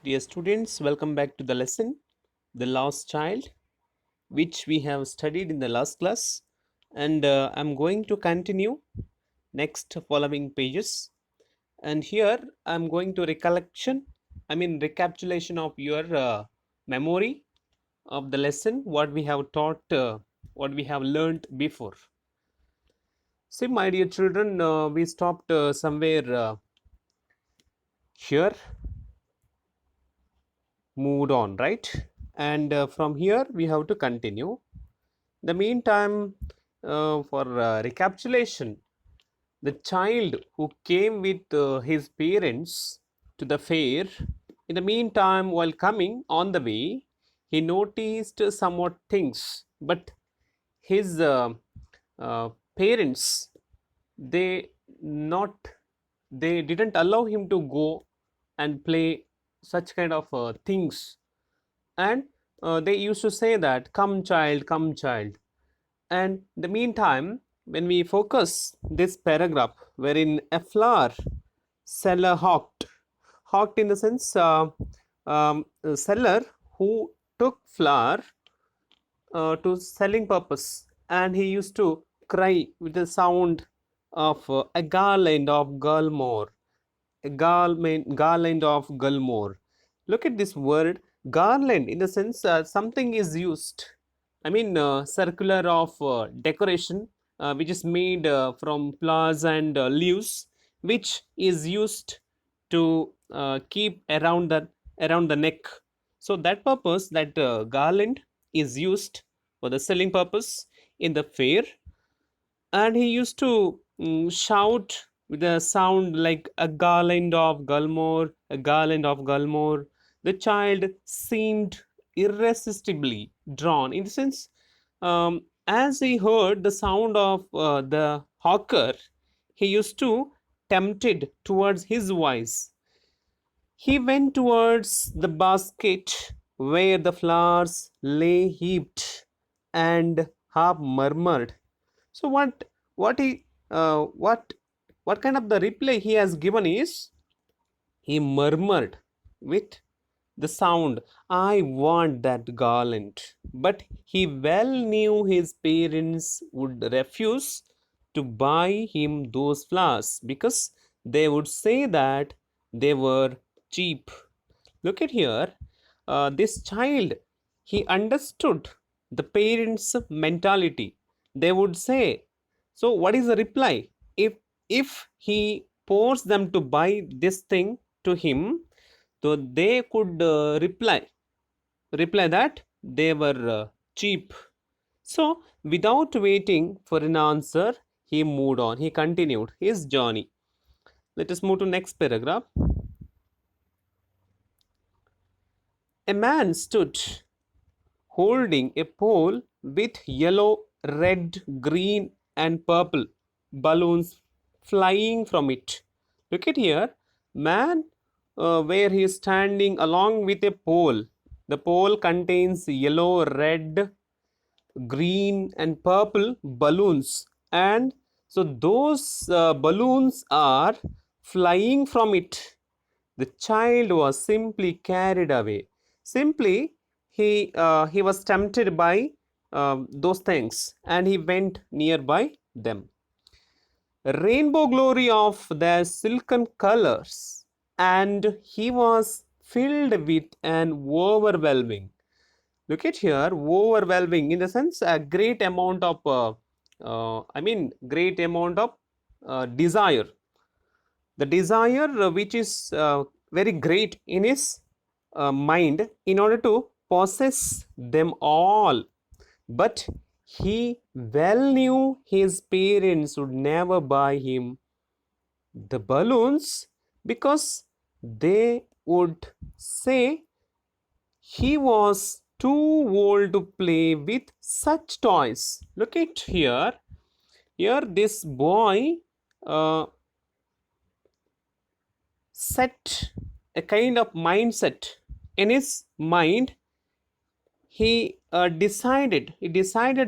Dear students, welcome back to the lesson, The Lost Child, which we have studied in the last class. And I'm going to continue next following pages. And here I'm going to recapitulation of your memory of the lesson, what we have taught, what we have learned before. See, my dear children, we stopped somewhere here, moved on, right? And from here we have to continue. In the meantime, for recapitulation, the child who came with his parents to the fair, in the meantime, while coming on the way, he noticed somewhat things, but his parents they not they didn't allow him to go and play such kind of things, and they used to say that come child. And in the meantime, when we focus this paragraph, wherein a flower seller hawked in the sense a seller who took flour to selling purpose, and he used to cry with the sound of a garland of Gulmore, a garland of Gulmore. Look at this word garland in the sense something is used. Circular of decoration, which is made from flowers and leaves, which is used to keep around the neck. So that purpose, that garland is used for the selling purpose in the fair, and he used to shout with a sound like a garland of Gulmore, a garland of Gulmore. The child seemed irresistibly drawn, in the sense, as he heard the sound of the hawker, he used to tempted towards his voice. He went towards the basket where the flowers lay heaped, and half murmured. So what he what kind of the reply he has given is, he murmured with the sound, I want that garland. But he well knew his parents would refuse to buy him those flowers because they would say that they were cheap. Look at here, this child, he understood the parents' mentality. They would say, so what is the reply? If he forced them to buy this thing to him, so they could reply that they were cheap. So without waiting for an answer, he moved on. He continued his journey. Let us move to next paragraph. A man stood holding a pole with yellow, red, green, and purple balloons flying from it. Look at here, man, where he is standing along with a pole. The pole contains yellow, red, green, and purple balloons, and so those balloons are flying from it. The child was simply carried away. Simply, he was tempted by those things, and he went nearby them. Rainbow glory of their silken colors, and he was filled with an overwhelming. Look at here, overwhelming in the sense a great amount of great amount of desire, the desire which is very great in his mind in order to possess them all. But he well knew his parents would never buy him the balloons because they would say he was too old to play with such toys. Look at here. Here, this boy set a kind of mindset in his mind. He decided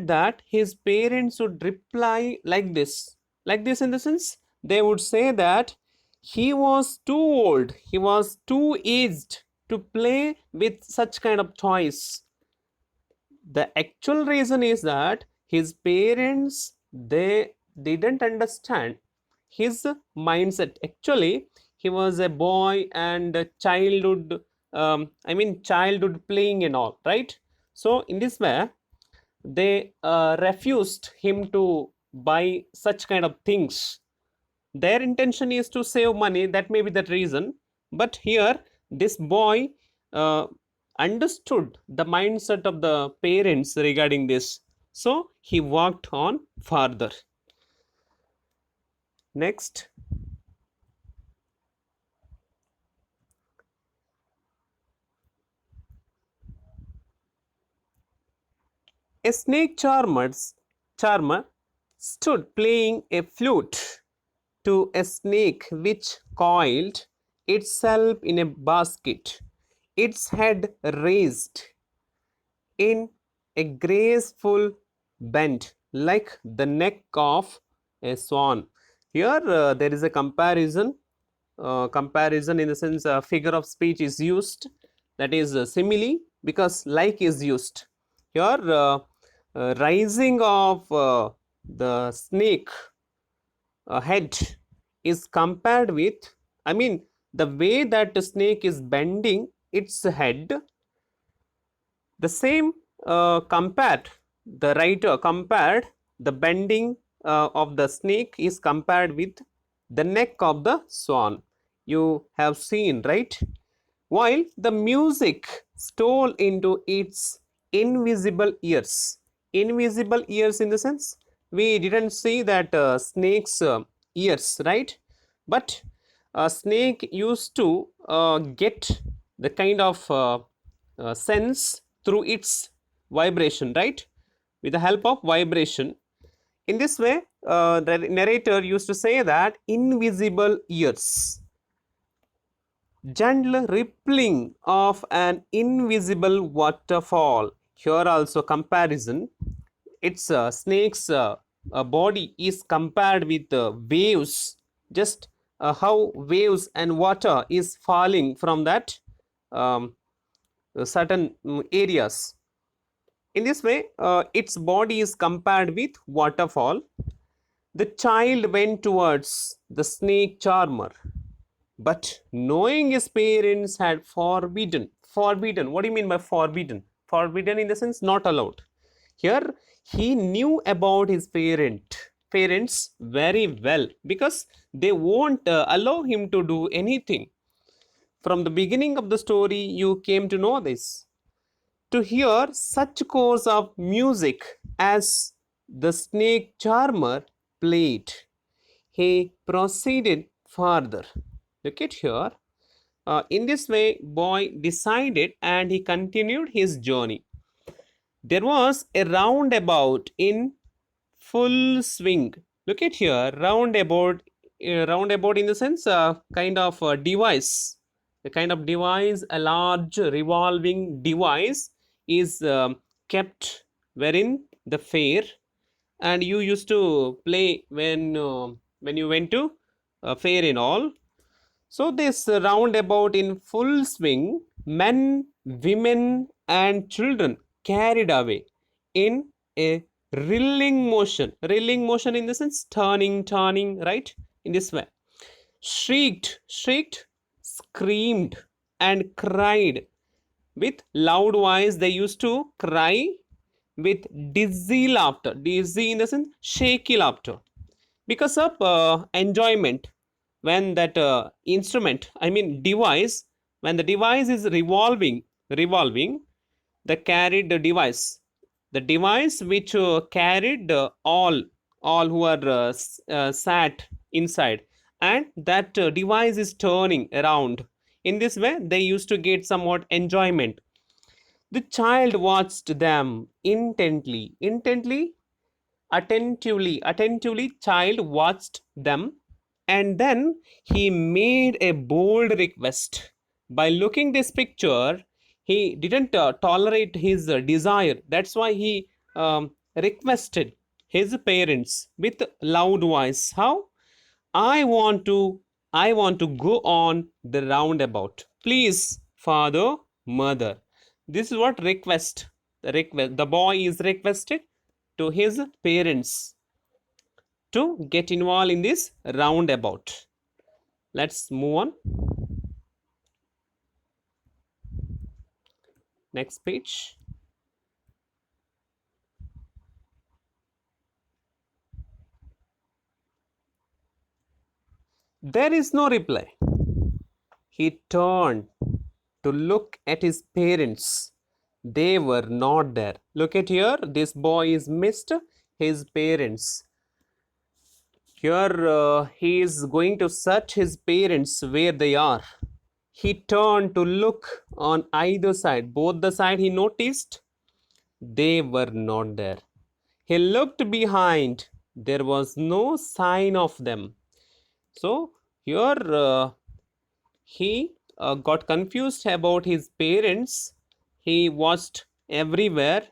that his parents would reply like this in the sense they would say that he was too old, he was too aged to play with such kind of toys? The actual reason is that his parents, they didn't understand his mindset. Actually, he was a boy and a childhood, childhood playing and all, right? So in this way, they refused him to buy such kind of things. Their intention is to save money, that may be the reason. But here this boy uh, understood the mindset of the parents regarding this, so he walked on further. Next, a snake charmer stood playing a flute to a snake which coiled itself in a basket, its head raised in a graceful bend like the neck of a swan. Here there is a comparison in the sense figure of speech is used, that is simile, because like is used. Here rising of the snake head is compared with, I mean, the way that the snake is bending its head, the same compared, the writer compared the bending of the snake is compared with the neck of the swan. You have seen, right? While the music stole into its invisible ears. Invisible ears in the sense we didn't see that snake's ears, right? But a snake used to get the kind of sense through its vibration, right? With the help of vibration. In this way, the narrator used to say that invisible ears, gentle rippling of an invisible waterfall. Here also comparison. Its snake's body is compared with waves, just how waves and water is falling from that um, certain areas. In this way, its body is compared with waterfall. The child went towards the snake charmer, but knowing his parents had forbidden. What do you mean by forbidden? Forbidden in the sense not allowed. Here he knew about his parents very well, because they won't allow him to do anything. From the beginning of the story, you came to know this. To hear such course of music as the snake charmer played, he proceeded further. Look at here. In this way, boy decided and he continued his journey. There was a roundabout in full swing. Look at here, roundabout in the sense kind of a device. A kind of device, a large revolving device is kept wherein the fair, and you used to play when you went to fair and all. So this roundabout in full swing, men, women, and children carried away in a rilling motion in the sense turning, right? In this way, shrieked, screamed, and cried with loud voice. They used to cry with dizzy in the sense shaky laughter, because of enjoyment. When that instrument, I mean device, when the device is revolving, the carried the device which carried all who are sat inside, and that device is turning around. In this way, they used to get somewhat enjoyment. The child watched them attentively, child watched them, and then he made a bold request. By looking this picture, he didn't tolerate his desire. That's why he requested his parents with loud voice. How? I want to I want to go on the roundabout. Please father, mother. This is what request. The boy is requested to his parents to get involved in this roundabout. Let's move on. Next page. There is no reply. He turned to look at his parents. They were not there. Look at here. This boy is missed his parents. Here he is going to search his parents where they are. He turned to look on either side. Both the side he noticed they were not there. He looked behind. There was no sign of them. So here he got confused about his parents. He watched everywhere,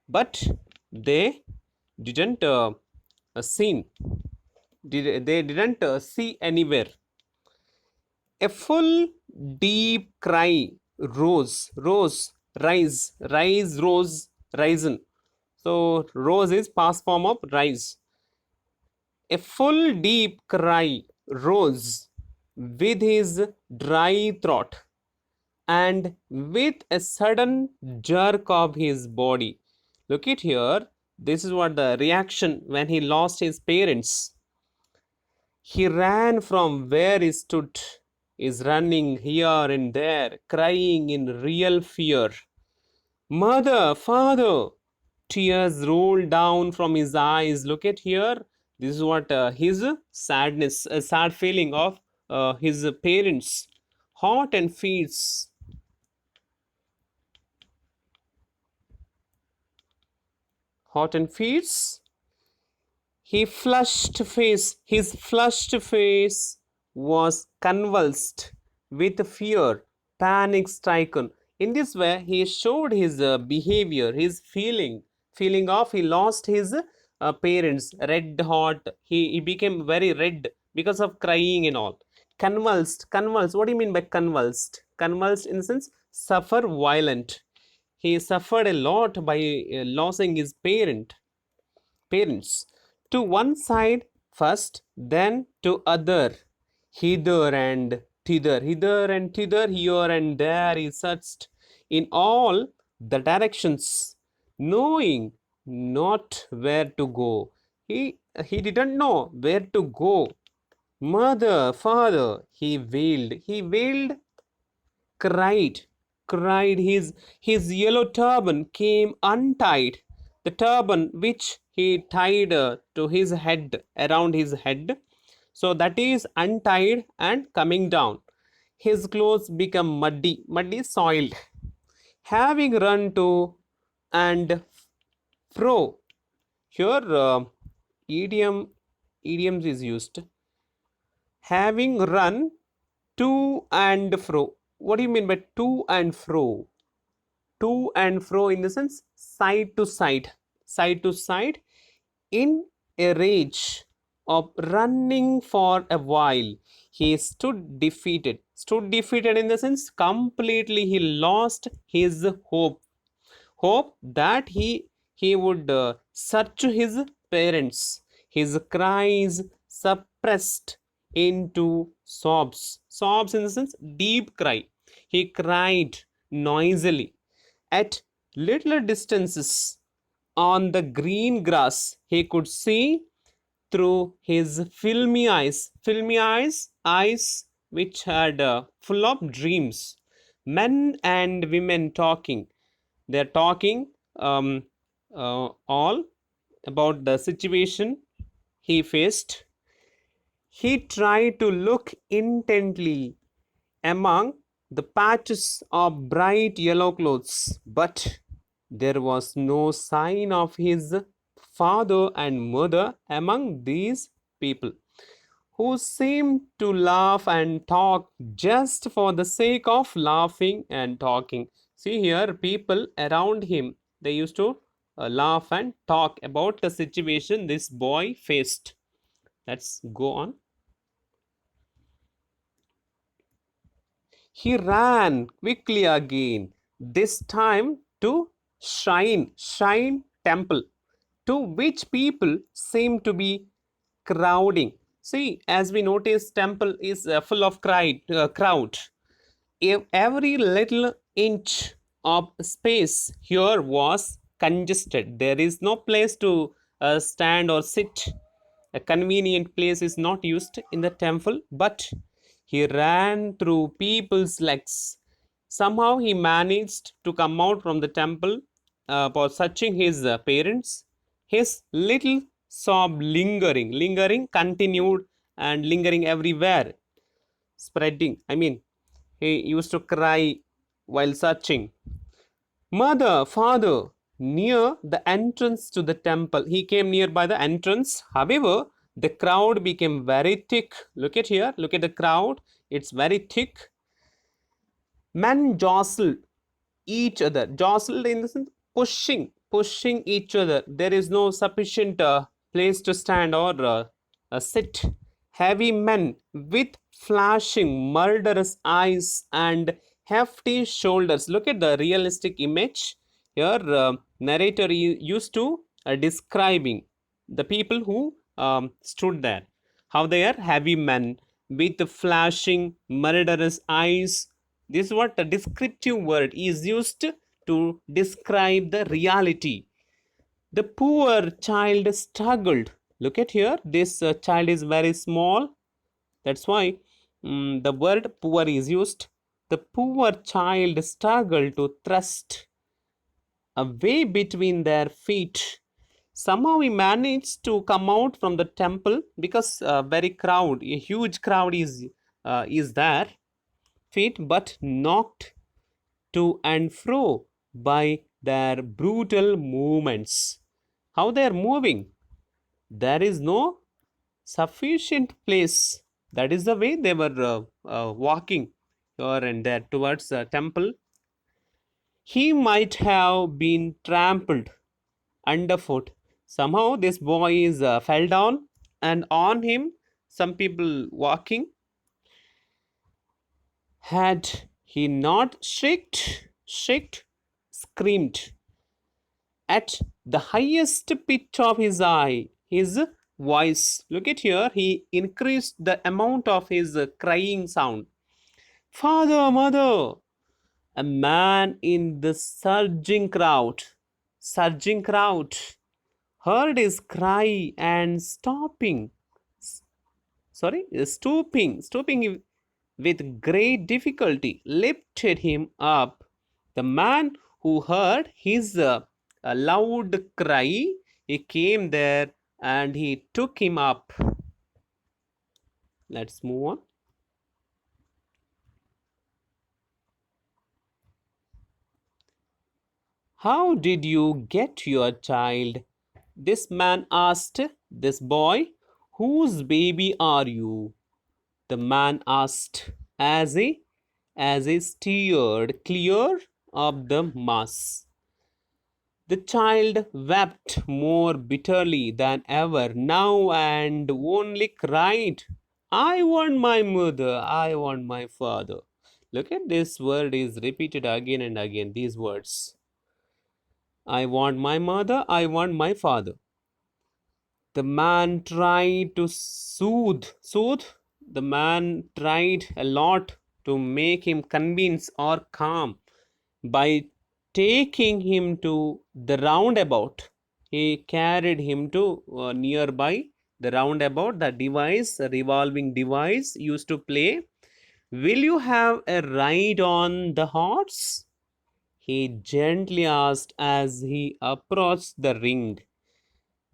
but they didn't seen. They didn't see anywhere. A full deep cry rose, risen. So rose is past form of rise. A full deep cry rose with his dry throat and with a sudden jerk of his body. Look at here. This is what the reaction when he lost his parents. He ran from where he stood, is running here and there, crying in real fear. Mother, father, tears rolled down from his eyes. Look at here. This is what his sadness, a sad feeling of his parents. Hot and fierce. Hot and fierce. His flushed face was convulsed with fear, panic stricken. In this way, he showed his behavior, his feeling of he lost his parents, red hot. He became very red because of crying and all. Convulsed. What do you mean by convulsed? Convulsed in the sense suffer violent. He suffered a lot by losing his parents to one side first, then to other, hither and thither, here and there. He searched in all the directions, knowing not where to go. He didn't know where to go. Mother, father, he wailed, cried, cried. His yellow turban came untied. The turban which he tied to his head, around his head, so that is untied and coming down. His clothes become muddy, soiled. Having run to and fro. Here, idioms is used. Having run to and fro. What do you mean by to and fro? To and fro in the sense side to side in a rage of running for a while. He stood defeated in the sense completely he lost his hope that he would search his parents. His cries suppressed into sobs in the sense deep cry. He cried noisily at little distances on the green grass. He could see through his eyes which had full of dreams. Men and women talking. They're talking all about the situation he faced. He tried to look intently among the patches of bright yellow clothes, but there was no sign of his father and mother among these people, who seemed to laugh and talk just for the sake of laughing and talking. See here, people around him, they used to laugh and talk about the situation this boy faced. Let's go on. He ran quickly again, this time to shrine temple, to which people seem to be crowding. See, as we notice, temple is full of crowd. Every little inch of space here was congested. There is no place to stand or sit. A convenient place is not used in the temple, but he ran through people's legs. Somehow he managed to come out from the temple for searching his parents. His little sob lingering continued and lingering everywhere, spreading. I mean, he used to cry while searching. Mother, father, near the entrance to the temple. He came near by the entrance. However, the crowd became very thick. Look at here. Look at the crowd. It's very thick. Men jostled each other. Jostled in the sense pushing each other. There is no sufficient place to stand or sit. Heavy men with flashing murderous eyes and hefty shoulders. Look at the realistic image here. Narrator used to describing the people who stood there, how they are heavy men with flashing murderous eyes. This is what a descriptive word is used to describe the reality. The poor child struggled. Look at here, this child is very small. That's why the word poor is used. The poor child struggled to thrust a way between their feet. Somehow he managed to come out from the temple because a huge crowd is there. Feet, but knocked to and fro by their brutal movements. How they are moving? There is no sufficient place. That is the way they were walking here and there towards the temple. He might have been trampled underfoot. Somehow this boy is fell down, and on him some people walking. Had he not shrieked, screamed at the highest pitch of his voice. Look at here, he increased the amount of his crying sound. Father, mother, a man in the surging crowd, heard his cry and stooping with great difficulty, lifted him up. The man who heard his loud cry, he came there and he took him up. Let's move on. How did you get your child? This man asked this boy. Whose baby are you? The man asked as he steered clear of the mass. The child wept more bitterly than ever now and only cried, I want my mother, I want my father. Look at this word is repeated again and again, these words. I want my mother, I want my father. The man tried to soothe. The man tried a lot to make him convince or calm by taking him to the roundabout. He carried him to nearby the roundabout, the device, a revolving device used to play. Will you have a ride on the horse? He gently asked as he approached the ring.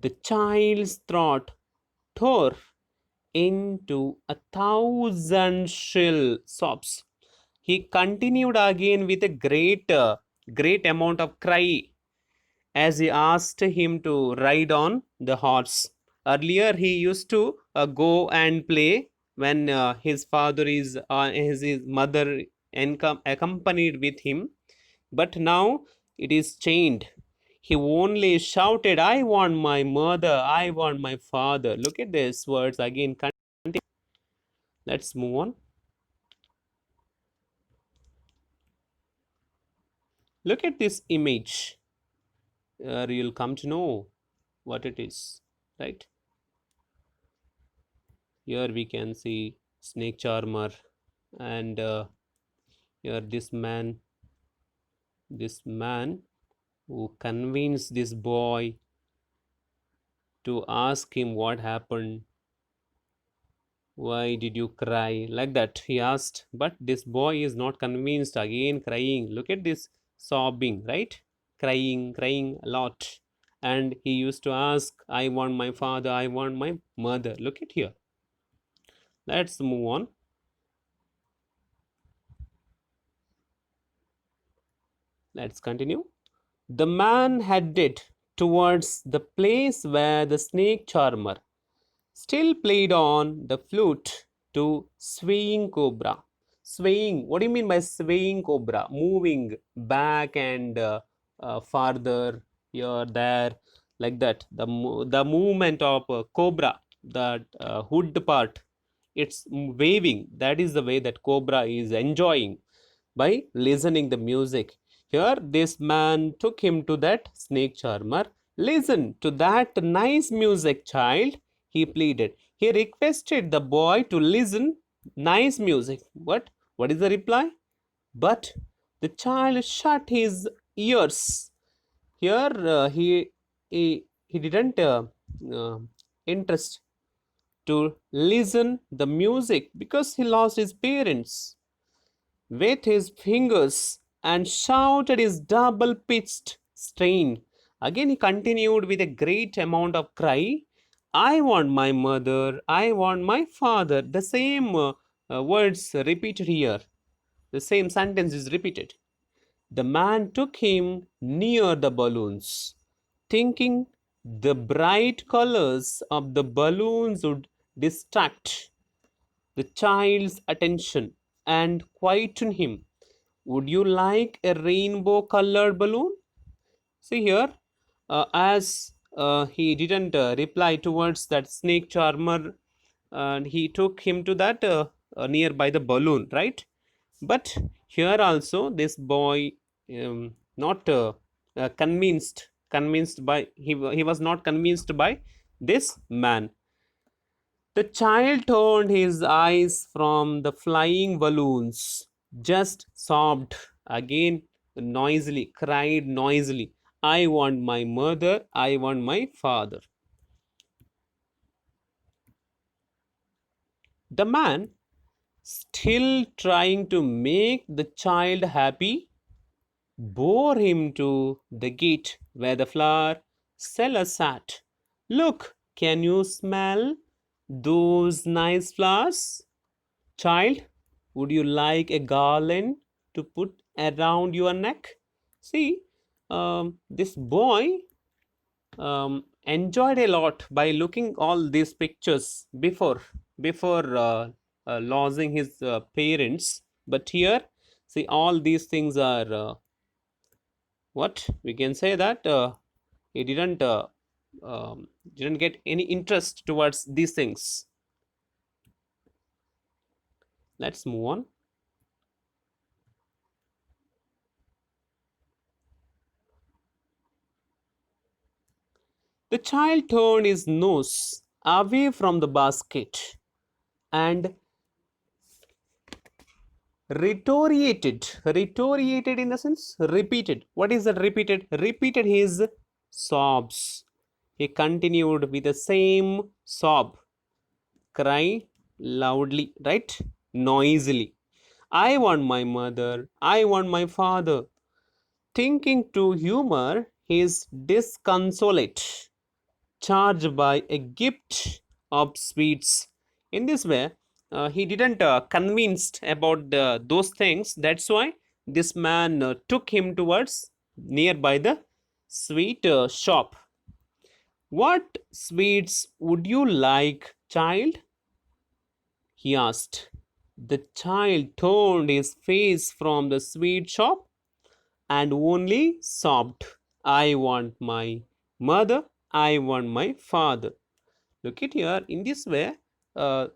The child's throat tore into 1,000 shrill sobs. He continued again with a great amount of cry as he asked him to ride on the horse. Earlier, he used to go and play when his mother accompanied with him, but now it is chained. He only shouted, I want my mother, I want my father. Look at these words again. Let's move on. Look at this image. You'll come to know what it is, right? Here we can see snake charmer, and here this man who convinced this boy to ask him what happened. Why did you cry? Like that, he asked. But this boy is not convinced, again crying. Look at this sobbing, right? Crying a lot. And he used to ask, I want my father, I want my mother. Look at here. Let's move on. Let's continue. The man headed towards the place where the snake charmer still played on the flute to swaying cobra. Swaying, what do you mean by swaying cobra? Moving back and farther, here, there, like that. The movement of cobra, that hood part, it's waving. That is the way that cobra is enjoying by listening the music. Here, this man took him to that snake charmer. Listen to that nice music, child, he pleaded. He requested the boy to listen nice music. What is the reply? But the child shut his ears. Here he didn't uh, interest to listen the music because he lost his parents with his fingers and shouted his double pitched strain. Again, he continued with a great amount of cry. I want my mother, I want my father. The same words repeated here. The same sentence is repeated. The man took him near the balloons, thinking the bright colors of the balloons would distract the child's attention and quieten him. Would you like a rainbow colored balloon? See here, as he didn't reply towards that snake charmer, and he took him to that nearby the balloon, right? But here also, this boy not convinced by he was not convinced by this man. The child turned his eyes from the flying balloons, just sobbed again noisily, cried noisily. I want my mother, I want my father. The man, still trying to make the child happy, bore him to the gate where the flower seller sat. Look, can you smell those nice flowers? Child, would you like a garland to put around your neck? See, this boy enjoyed a lot by looking all these pictures before losing his parents. But here, see, all these things are what we can say that he didn't get any interest towards these things. Let's move on. The child turned his nose away from the basket and retoriated in the sense repeated. What is that repeated? Repeated his sobs. He continued with the same sob, cry loudly, right? Noisily. I want my mother, I want my father. Thinking to humor his disconsolate charged by a gift of sweets. In this way, he didn't convinced about those things. That's why this man took him towards nearby the sweet shop. What sweets would you like, child? He asked. The child turned his face from the sweet shop and only sobbed. I want my mother, I want my father. Look at here. In this way, uh,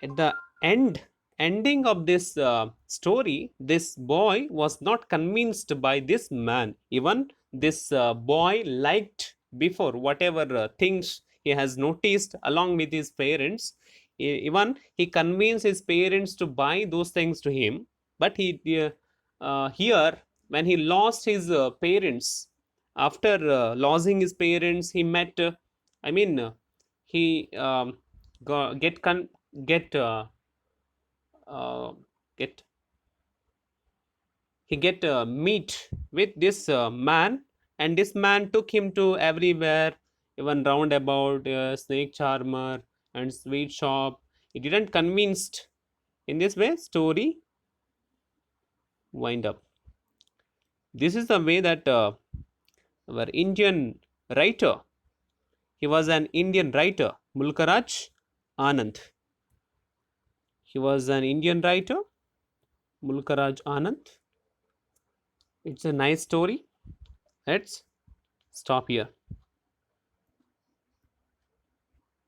at the end ending of this story, this boy was not convinced by this man. Even this boy liked before whatever things he has noticed along with his parents. Even he convinced his parents to buy those things to him. But here, when he lost his parents, after losing his parents, he met. I mean, he get uh, get he get meet with this man, and this man took him to everywhere, even roundabout, snake charmer and sweet shop. He didn't convinced. In this way story wind up. This is the way that our Indian writer, he was an Indian writer, Mulkaraj Anand. He was an Indian writer, Mulkaraj Anand. It's a nice story. Let's stop here.